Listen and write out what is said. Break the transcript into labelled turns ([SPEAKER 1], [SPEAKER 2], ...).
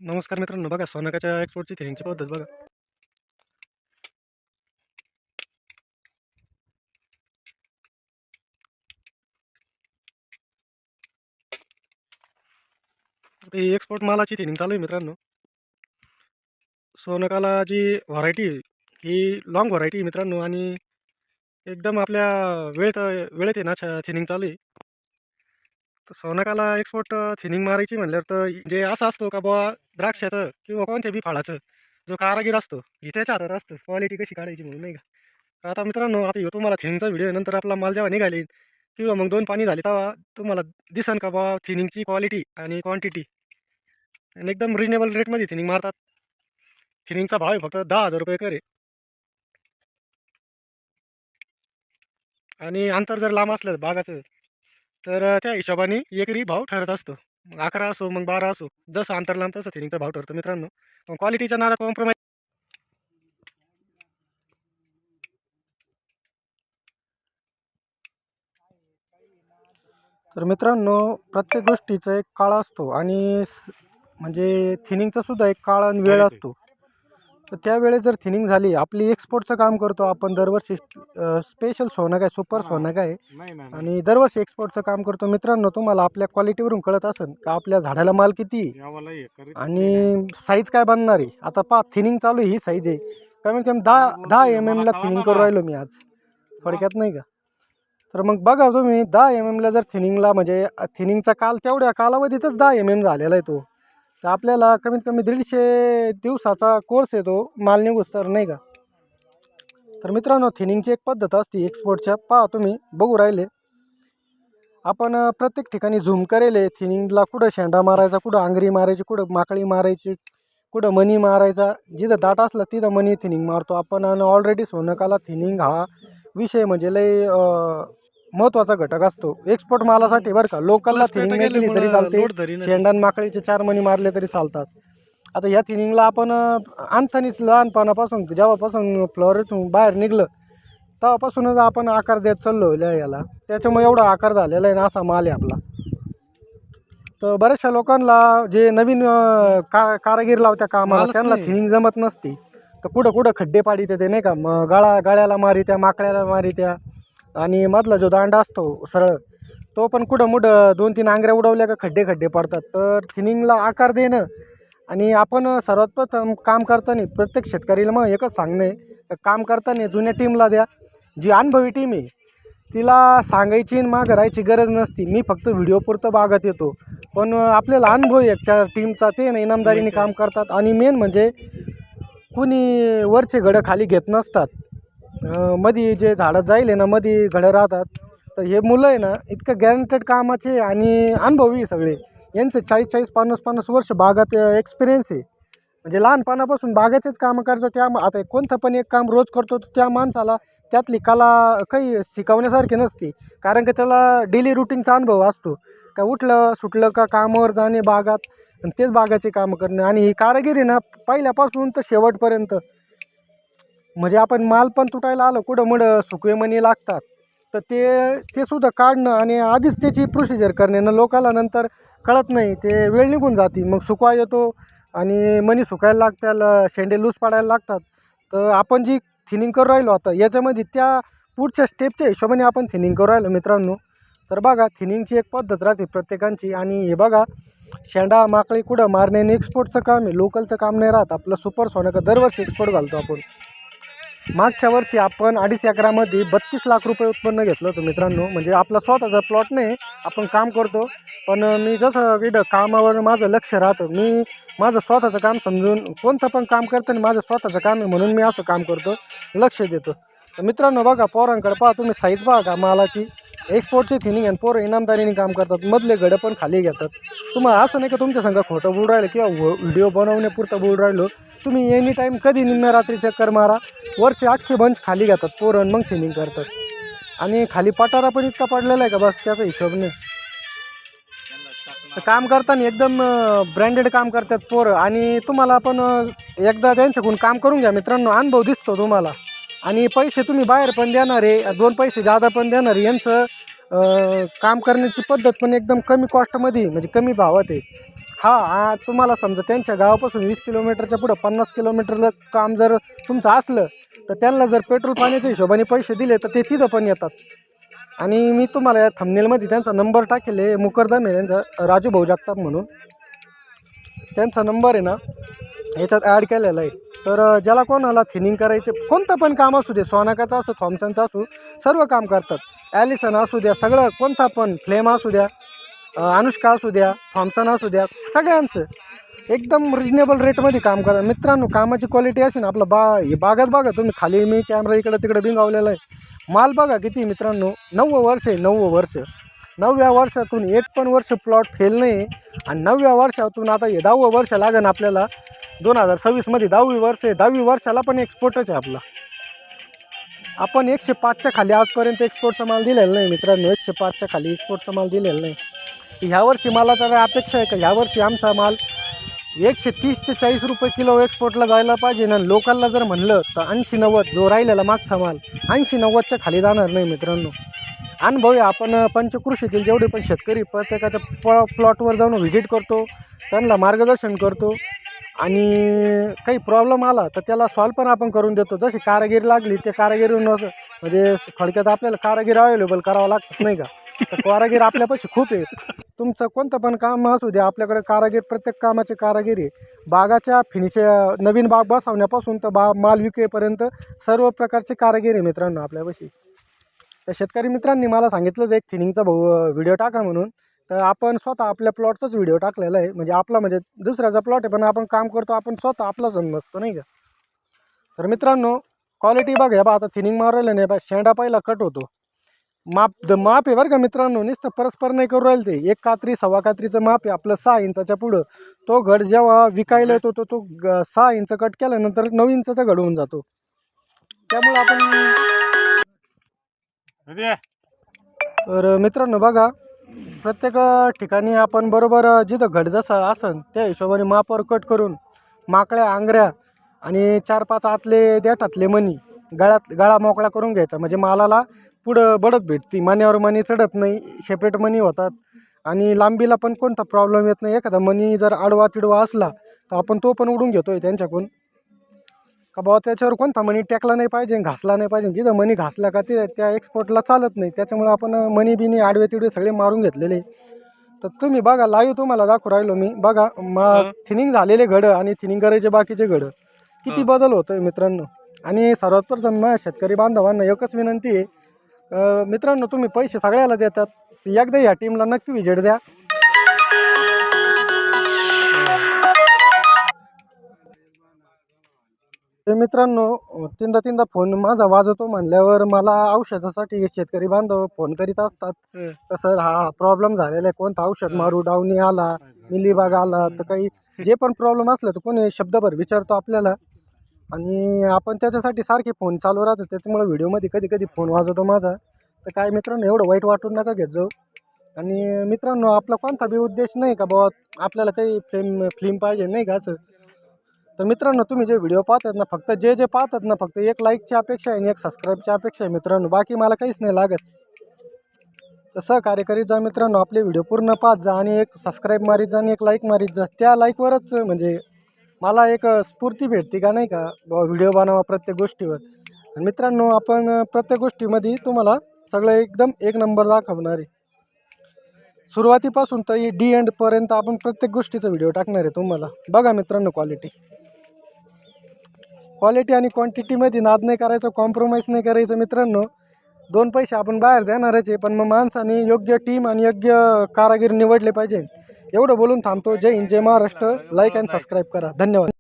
[SPEAKER 1] नमस्कार मित्रांनो, बघा सोनाकाच्या एक्सपोर्टची थिनिंगची पद्धत बघा. आता ही एक्सपोर्ट मालाची थिनिंग चालू आहे मित्रांनो. सोनाकाला जी व्हरायटी ही लॉंग व्हरायटी मित्रांनो आणि एकदम आपल्या वेळेत आहे ना थिनिंग चालू आहे. तर सोनाकाला एक्सपोर्ट थिनिंग मारायची म्हणल्यावर तर जे असं असतो का बुवा द्राक्षाचं किंवा कोणत्या बी फळाचं जो कारागीर असतो ही त्याच्या हातात असतं क्वालिटी कशी काढायची म्हणून, नाही का. तर आता मित्रांनो, आता ह्यो तुम्हाला थिनिंगचा व्हिडिओ नंतर आपला माल जेव्हा निघाली किंवा मग 2 पाणी झाले तेव्हा तुम्हाला दिसन का बुवा थिनिंगची क्वालिटी आणि क्वांटिटी आणि एकदम रिजनेबल रेटमध्ये थिनिंग मारतात. थिनिंगचा भाव आहे फक्त 10,000 रुपये एकर आहे. आणि अंतर जर लांब असलं बागाचं तर त्या हिशोबाने एकरी भाव ठरत असतो. मग 11 असो मग 12 असो, जसं अंतर लांब तसं थिनिंगचा भाव ठरतो मित्रांनो. पण क्वालिटीच्या नादात कॉम्प्रोमाइज. तर मित्रांनो, प्रत्येक गोष्टीचा एक काळ असतो आणि म्हणजे थिनिंगचा सुद्धा एक काळ आणि वेळ असतो. तर त्यावेळेस जर थिनिंग झाली, आपली एक्सपोर्टचं काम करतो आपण दरवर्षी. स्पेशल सोनाक आहे, सुपर सोनाक आहे आणि दरवर्षी एक्सपोर्टचं काम करतो. मित्रांनो, तुम्हाला आपल्या क्वालिटीवरून कळत असेल का आपल्या झाडाला माल किती आणि साईज काय बनणार आहे. आता पहा, थिनिंग चालू आहे, ही साईज आहे कमीत कमी 10 mm ला थिनिंग करून राहिलो मी आज थोडक्यात, नाही का. तर मग बघा तुम्ही 10 mm ला जर थिनिंगला म्हणजे थिनिंगचा काल तेवढ्या कालावधीतच 10 mm झालेला आहे तो. तर आपल्याला कमीत कमी 150 दिवसाचा कोर्स आहे तो माल निघूस तर, नाही का. तर मित्रांनो, थिनिंगची एक पद्धत असते एक्सपोर्टच्या. पहा तुम्ही बघू राहिले आपण प्रत्येक ठिकाणी झूम करेल थिनिंगला. कुठं शेंडा मारायचा, कुठं आंगरी मारायची, कुठं माकळी मारायची, कुठं मनी मारायचा. जिथं दाट असलं तिथं मनी थिनिंग मारतो आपण. आणि ऑलरेडी सोनकाला थिनिंग हा विषय म्हणजे लय महत्त्वाचा घटक असतो एक्सपोर्ट मालासाठी, बरं का. लोकलला थिनिंग नाही केली तरी चालते, शेंडा आणि माकळीचे 4 मणी मारले तरी चालतात. आता ह्या थिनिंगला आपण आणतानीच लहानपणापासून जेव्हापासून फ्लोअरतून बाहेर निघलं तेव्हापासूनच आपण आकार देत चाललो याला. त्याच्यामुळे एवढा आकार झालेला आहे ना, असा माल आहे आपला. तर बऱ्याचशा लोकांना जे नवीन कारागीर लावत्या कामाला त्यांना थिनिंग जमत नसते. तर कुठं कुठं खड्डे पाडीत ते, नाही का. मग गाळ्याला मारित्या, माकळ्याला मारित्या आणि मधला जो दांडा असतो सरळ तो पण कुठं मुठं 2-3 आंगऱ्या उडवल्या का खड्डे पडतात. तर थिनिंगला आकार देणं आणि आपण सर्वात प्रथम काम करताना प्रत्येक शेतकरीला मग एकच सांगणं आहे, काम करताना जुन्या टीमला द्या. जी अनुभवी टीम आहे तिला सांगायची मागं राहायची गरज नसती. मी फक्त व्हिडिओपुरतं बागत येतो, पण आपल्याला अनुभव आहे त्या टीमचा, ते ना इनामदारीने काम करतात. आणि मेन म्हणजे कुणी वरचे घडं खाली घेत नसतात. मध्ये जे झाडं जाईल ना, मध्ये घडं राहतात. तर हे मुलं आहे ना इतकं गॅरंटेड कामाचे आणि अनुभवी सगळे. यांचे 40-40, 50-50 वर्ष बागात एक्सपिरियन्स आहे. म्हणजे लहानपणापासून बागाचेच कामं करतात. आता कोणतं पण एक काम रोज करतो तर त्या माणसाला त्यातली कला काही शिकवण्यासारखी नसते, कारण की त्याला डेली रुटीनचा अनुभव असतो. का उठलं सुटलं का कामावर जाणे बागात आणि तेच बागाचे कामं करणं. आणि ही कारागिरी ना पहिल्यापासून तर शेवटपर्यंत, म्हणजे आपण माल पण तुटायला आलं कुठं मुडं सुकवे मणी लागतात तर ते सुद्धा काढणं आणि आधीच त्याची प्रोसिजर करणे ना लोकाला नंतर कळत नाही. ते वेळ निघून जाते, मग सुकवा येतो आणि मणी सुकायला लागतात, शेंडे लूज पाडायला लागतात. तर आपण जी थिनिंग करू राहिलो आता याच्यामध्ये त्या पुढच्या स्टेपच्या हिशोबाने आपण थिनिंग करू राहिलो मित्रांनो. तर बघा, थिनिंगची एक पद्धत राहते प्रत्येकांची. आणि हे बघा, शेंडा माकळी कुठं मारणे एक्सपोर्टचं काम आहे, लोकलचं काम नाही राहत. आपलं सुपर सोनाका दरवर्षी एक्सपोर्ट घालतो आपण. मागच्या वर्षी आपण 2.5 एकरामध्ये 32 लाख रुपये उत्पन्न घेतलं होतं मित्रांनो. म्हणजे आपला स्वतःचा प्लॉट नाही, आपण काम करतो. पण मी जसं विडं कामावर माझं लक्ष राहतं, मी माझं स्वतःचं काम समजून कोणतं पण काम करताना माझं स्वतःचं काम आहे म्हणून मी असं काम करतो, लक्ष देतो. तर मित्रांनो बघा, पोरांकडे पहा तुम्ही, साईज पहा का मालाची. एक्सपोर्टची थिनिंग आणि पोरं इनामदारीने काम करतात, मधले घडं पण खाली घेतात. तुम्हाला असं नाही का तुमच्या संग खोटं बोलू राहिलं किंवा व्हिडिओ बनवण्यापुरतं बोलू राहिलो. तुम्ही एनी टाईम कधी निम्म्या रात्री चक्कर मारा, वरचे अख्खे बंच खाली घेतात पोरण, मग थिनिंग करतात. आणि खाली पटारा पण इतका पडलेला आहे का बस त्याचा हिशोब नाही. तर काम करताना एकदम ब्रँडेड काम करतात पोरं. आणि तुम्हाला पण एकदा त्यांच्याकडून काम करून घ्या मित्रांनो, अनुभव दिसतो तुम्हाला. आणि पैसे तुम्ही बाहेर पण देणार आहे, 2 पैसे जादा पण देणार आहे. यांचं काम करण्याची पद्धत पण एकदम कमी कॉस्टमध्ये म्हणजे कमी भावात आहे. तुम्हाला समजा त्यांच्या गावापासून 20 किलोमीटरच्या पुढं 50 किलोमीटरला काम जर तुमचं असलं तर त्यांना जर पेट्रोल पाण्याच्या हिशोबाने पैसे दिले तर ते तिथं पण येतात. आणि मी तुम्हाला या थंबनेलमध्ये त्यांचा नंबर टाकेल आहे, मुकरदम आहे त्यांचा, राजू भाऊ जगताप म्हणून त्यांचा नंबर आहे ना याच्यात ॲड केलेला आहे. तर ज्याला कोणाला थिनिंग करायचे कोणतं पण काम असू दे, सोनाकाचं असो थॉम्सनचं असो, सर्व काम करतात. ॲलिसन असू द्या, सगळं कोणता पण, फ्लेम असू द्या, अनुष्का असू द्या, थॉम्सन असू द्या, सगळ्यांचं एकदम रिजनेबल रेटमध्ये काम करा मित्रांनो. कामाची क्वालिटी अशी ना आपलं हे बागात बघा तुम्ही, खाली मी कॅमेरा इकडं तिकडं बिंगावलेला आहे. माल बघा किती मित्रांनो, 9 वर्ष आहे, 9 वर्ष. 9व्या वर्षातून एक पण वर्ष प्लॉट फेल नाही. आणि 9व्या वर्षातून आता हे 10वं वर्ष लागेल आपल्याला. 2026मध्ये 10वी वर्ष आहे. 10वी वर्षाला पण एक्सपोर्टच आहे आपला. आपण 105च्या खाली आजपर्यंत एक्सपोर्टचा माल दिलेला नाही मित्रांनो. 105च्या खाली एक्सपोर्टचा माल दिलेला नाही. ह्या वर्षी मला तर अपेक्षा आहे का ह्या वर्षी आमचा माल 130 ते 40 रुपये किलो एक्सपोर्टला जायला पाहिजे ना. लोकलला जर म्हणलं तर 80-90 जो राहिलेला मागचा माल 80-90च्या खाली जाणार नाही मित्रांनो. अनुभव आहे. आपण पंचकृषीतील जेवढे पण शेतकरी प्रत्येकाच्या प्लॉटवर जाऊन व्हिजिट करतो, त्यांना मार्गदर्शन करतो आणि काही प्रॉब्लेम आला तर त्याला सॉल्व पण आपण करून देतो. जशी कारागिरी लागली ते कारागिरीवर म्हणजे थोडक्यात आपल्याला कारागीर अवेलेबल करावं लागतं नाही का. तर कारागीर आपल्यापाशी खूप आहे. तुमचं कोणतं पण काम असू द्या आपल्याकडे कारागीर, प्रत्येक कामाचे कारागिरी आहे. बागाच्या नवीन बाग बसवण्यापासून तर माल विकेपर्यंत सर्व प्रकारचे कारागिरी आहे मित्रांनो आपल्यापाशी. तर शेतकरी मित्रांनी मला सांगितलं एक थिनिंगचा व्हिडिओ टाका म्हणून. तर आपण स्वतः आपल्या प्लॉटचाच व्हिडिओ टाकलेला आहे. म्हणजे आपला म्हणजे दुसऱ्याचा प्लॉट आहे पण आपण काम करतो, आपण स्वतः आपला समजतो नाही का. तर मित्रांनो क्वालिटी बघा बा, आता थिनिंग मारवलं नाही बा, शेंडा पहिला कट होतो. माप आहे बरं का मित्रांनो, नुसतं परस्पर नाही करू राहील ते. 1 कात्री 1.25 कात्रीचं माप आहे आपलं 6 इंचाच्या पुढं. तो घड जेव्हा विकायला येतो तो 6 इंच कट केल्यानंतर 9 इंचाचा घड होऊन जातो. त्यामुळे आपण तर मित्रांनो बघा, प्रत्येक ठिकाणी आपण बरोबर जिथं घड जसं असन त्या हिशोबाने मापावर कट करून माकड्या, आंगऱ्या आणि 4-5 आतले देठातले मणी गळा मोकळा करून घ्यायचा. म्हणजे मालाला पुढं बढत भेटती, मण्यावर मणी चढत नाही, सेपरेट मणी होतात आणि लांबीला पण कोणता प्रॉब्लेम येत नाही. एखादा मणी जर आडवा तिडवा असला तर आपण तो पण उडून घेतो आहे त्यांच्याकडून का बाबा त्याच्यावर कोणता मणी टेकला नाही पाहिजे, घासला नाही पाहिजे. जिथं मणी घासला का ते त्या एक्सपोर्टला चालत नाही. त्याच्यामुळे आपण मणी बिनी आडवे तिडवे सगळे मारून घेतलेले. तर तुम्ही बघा, लाईव्ह तुम्हाला दाखवू राहिलो मी. बघा थिनिंग झालेले घडं आणि थिनिंग करायचे बाकीचे घडं किती बदल होतो आहे मित्रांनो. आणि सर्वात प्रथम शेतकरी बांधवांना एकच विनंती आहे, मित्रांनो तुम्ही पैसे सगळ्याला देतात, एकदा ह्या टीमला नक्की व्हिजिट द्या. ते मित्रांनो तीनदा फोन माझा वाजवतो म्हणल्यावर मला औषधासाठी शेतकरी बांधव फोन करीत असतात. तर सर हा प्रॉब्लेम झालेला आहे, कोणतं औषध मारू, डावणी आला, मिलीबाग आला, तर काही जे पण प्रॉब्लेम असलं तर कोणी शब्दभर विचारतो आपल्याला आणि आपण त्याच्यासाठी सारखे फोन चालू राहतो. त्याच्यामुळे व्हिडिओमध्ये कधी कधी फोन वाजवतो माझा. तर काय मित्रांनो एवढं वाईट वाटून नका घेत जाऊ. आणि मित्रांनो आपला कोणता बी उद्देश नाही का बाबा आपल्याला काही फिल्म पाहिजे नाही का असं. तर मित्रांनो तुम्ही जे व्हिडिओ पाहतात ना, फक्त जे पाहतात ना, फक्त एक लाईकची अपेक्षा आहे आणि एक सबस्क्राईबची अपेक्षा आहे मित्रांनो. बाकी मला काहीच नाही लागत. तर सहकार्य करीत जा मित्रांनो, आपले व्हिडिओ पूर्ण पाहत जा आणि एक सबस्क्राईब मारीत जा आणि एक लाईक मारीत जा. त्या लाईकवरच म्हणजे मला एक स्फूर्ती भेटते का नाही का बाबा व्हिडिओ बनवा प्रत्येक गोष्टीवर. आणि मित्रांनो आपण प्रत्येक गोष्टीमध्ये तुम्हाला सगळं एकदम एक नंबर दाखवणार आहे. सुरुवातीपासून तर डी एंडपर्यंत आपण प्रत्येक गोष्टीचा व्हिडिओ टाकणार आहे तुम्हाला. बघा मित्रांनो क्वालिटी आणि क्वांटिटीमध्ये नाद नाही करायचं, कॉम्प्रोमाइज नाही करायचं मित्रांनो. 2 पैसे आपण बाहेर देणारच आहे, पण मग माणसाने योग्य टीम आणि योग्य कारागीर निवडले पाहिजे. एवढं बोलून थांबतो. जय हिंद, जय महाराष्ट्र. लाईक आणि सबस्क्राईब करा. धन्यवाद.